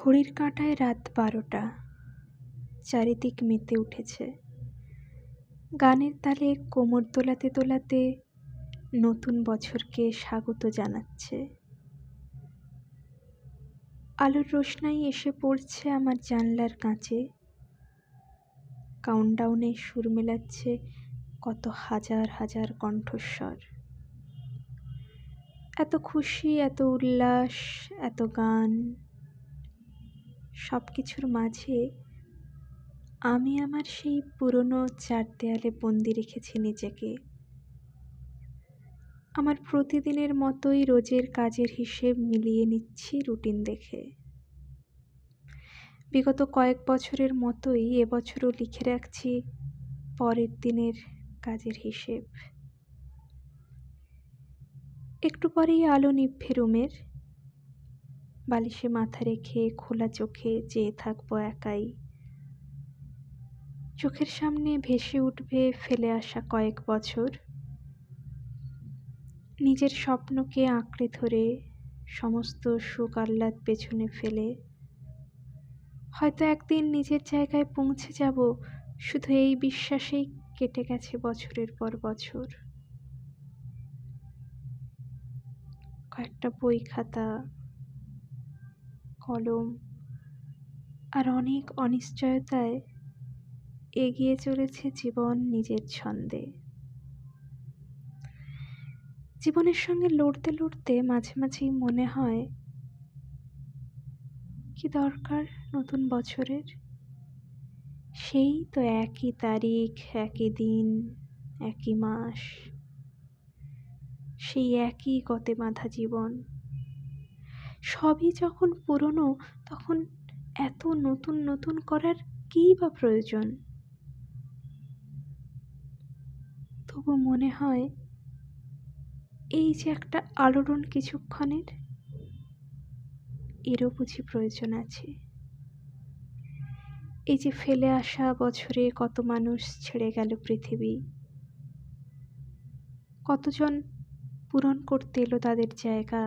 ঘড়ির কাঁটায় রাত 12টা। চারিদিক মেতে উঠেছে। গানের তালে কোমর দোলাতে দোলাতে নতুন বছরকে স্বাগত জানাচ্ছে। আলোর রোশনাই এসে পড়ছে আমার জানলার কাঁচে। কাউন্টডাউনে সুর মেলাচ্ছে কত হাজার হাজার কণ্ঠস্বর। এত খুশি, এত উল্লাস, এত গান, সব কিছুর মাঝে আমি আমার সেই পুরনো চার দেয়ালে বন্দি রেখেছি নিজেকে। আমার প্রতিদিনের মতোই রোজের কাজের হিসেব মিলিয়ে নিচ্ছি রুটিন দেখে। বিগত কয়েক বছরের মতোই এবছরও লিখে রাখছি পরের দিনের কাজের হিসেব। একটু পরেই আলো নিভবে রুমের। বালিশে মাথা রেখে খোলা চোখে চেয়ে থাকবো একাই। চোখের সামনে ভেসে উঠবে ফেলে আসা কয়েক বছর। নিজের স্বপ্নকে আঁকড়ে ধরে সমস্ত সুখ আহ্লাদ পেছনে ফেলে হয়তো একদিন নিজের জায়গায় পৌঁছে যাব, শুধু এই বিশ্বাসেই কেটে গেছে বছরের পর বছর। কয়েকটা বই খাতা, কলম আর অনেক অনিশ্চয়তায় এগিয়ে চলেছে জীবন নিজের ছন্দে। জীবনের সঙ্গে লড়তে লড়তে মাঝে মাঝেই মনে হয়, কি দরকার নতুন বছরের? সেই তো একই তারিখ, একই দিন, একই মাস, সেই একই গতে বাঁধা জীবন। সবই যখন পুরনো, তখন এত নতুন নতুন করার কী বা প্রয়োজন? তবু মনে হয় এই যে একটা আলোড়ন কিছুক্ষণের, এরও বুঝি প্রয়োজন আছে। এই যে ফেলে আসা বছরে কত মানুষ ছেড়ে গেল পৃথিবী, কতজন পূরণ করতে এলো তাদের জায়গা,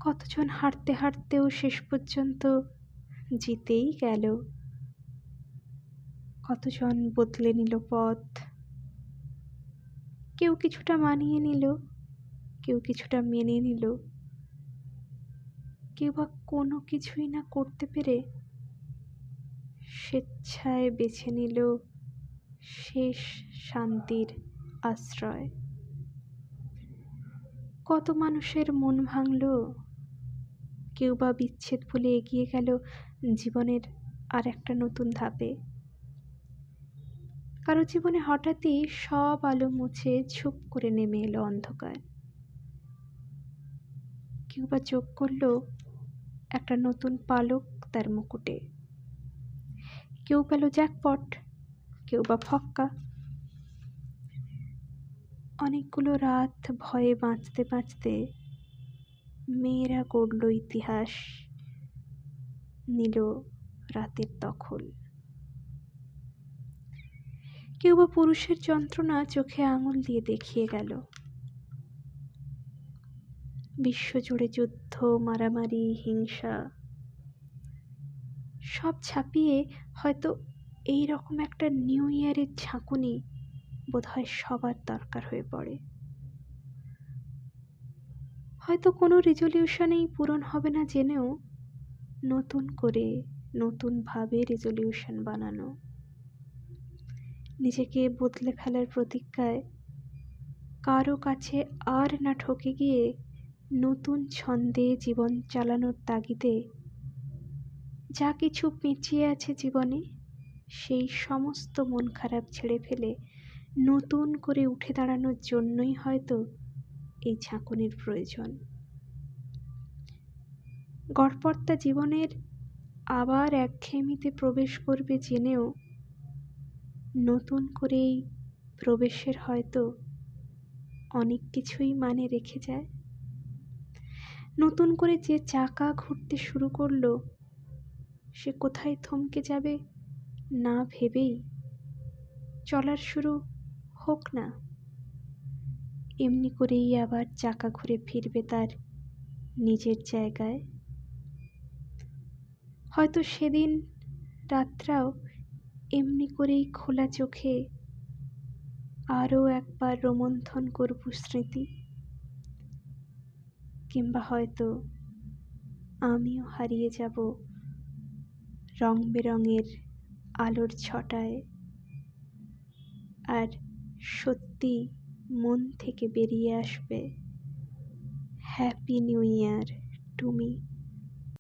কতজন হাঁটতে হাঁটতেও শেষ পর্যন্ত জিতেই গেল, কতজন বদলে নিল পথ। কেউ কিছুটা মানিয়ে নিল, কেউ কিছুটা মেনে নিল, কেউ বা কোনো কিছুই না করতে পেরে স্বেচ্ছায় বেছে নিল শেষ শান্তির আশ্রয়। কত মানুষের মন ভাঙল, কেউ বা বিচ্ছেদ ভুলে এগিয়ে গেল জীবনের আর একটা নতুন ধাপে। কারো জীবনে হঠাৎই সব আলো মুছে ঝুপ করে নেমে এলো অন্ধকার। কেউ বা যোগ করলো একটা নতুন পালক তার মুকুটে। কেউ পেল জ্যাকপট, কেউ বা ফক্কা। অনেকগুলো রাত ভয়ে বাঁচতে বাঁচতে মেয়েরা গড়ল ইতিহাস, নিল রাতের দখল। কেউ বা পুরুষের যন্ত্রণা চোখে আঙুল দিয়ে দেখিয়ে গেল। বিশ্বজুড়ে যুদ্ধ, মারামারি, হিংসা সব ছাপিয়ে হয়তো এই রকম একটা নিউ ইয়ারের ঝাঁকুনি বোধহয় সবার দরকার হয়ে পড়ে। হয়তো কোনো রেজলিউশনেই পূরণ হবে না জেনেও নতুন করে নতুনভাবে রেজলিউশন বানানো, নিজেকে বদলে ফেলার প্রতিজ্ঞায় কারো কাছে আর না ঠকে গিয়ে নতুন ছন্দে জীবন চালানোর তাগিদে যা কিছু পেঁচিয়ে আছে জীবনে, সেই সমস্ত মন খারাপ ছেড়ে ফেলে নতুন করে উঠে দাঁড়ানোর জন্যই হয়তো এই ঝাঁকুনির প্রয়োজন। গড়পড়তা জীবনের আবার একঘেয়েমিতে প্রবেশ করবে জেনেও নতুন করে এই প্রবেশের হয়তো অনেক কিছুই মানে রেখে যায়। নতুন করে যে চাকা ঘুরতে শুরু করলো, সে কোথায় থমকে যাবে না ভেবেই চলার শুরু হোক না। এমনি করেই আবার চাকা ঘুরে ফিরবে তার নিজের জায়গায়। হয়তো সেদিন রাতটাও এমনি করেই খোলা চোখে আরও একবার রোমন্থন করব স্মৃতি, কিংবা হয়তো আমিও হারিয়ে যাব রং বেরঙের আলোর ছটায়, আর সত্যি মন থেকে বেরিয়ে আসবে happy new year to me.